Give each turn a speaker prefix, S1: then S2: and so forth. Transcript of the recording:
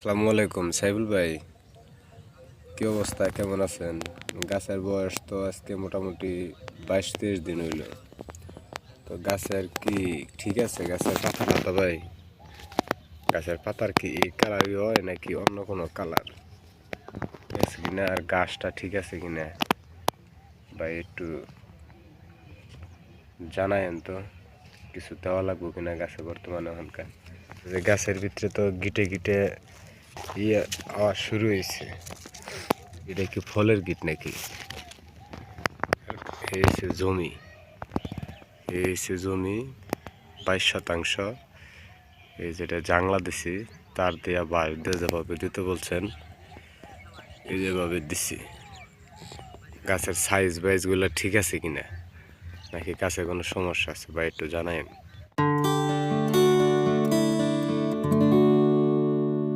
S1: আসসালামু আলাইকুম সাইবুল ভাই, কি অবস্থা, কেমন আছেন? গাছের বয়স তো আজকে মোটামুটি 22-23 দিন হইল। তো গাছের কি ঠিক আছে? গাছের পাতা না তো ভাই, গাছের পাতার কি এই কালারই হয় নাকি অন্য কোনো কালার আছে কিনা, আর গাছটা ঠিক আছে কিনা ভাই একটু জানায়েন তো। কিছু দেওয়া লাগবে কিনা গাছে বর্তমানে এখনকার যে গাছের ভিতরে তো গিটে গিটে ইয়ে আওয়াজ শুরু হয়েছে। এটা কি ফলের গিট নাকি? এই হচ্ছে জমি, এই হচ্ছে জমি 22 শতাংশ। এই যেটা জাংলা দিছি তার দেয়া বাঁশ দিয়ে যেভাবে দিতে বলছেন এই যেভাবে দিছি। গাছের সাইজ বাইজগুলো ঠিক আছে কিনা, নাকি গাছে কোনো সমস্যা আছে বা একটু জানায়েন।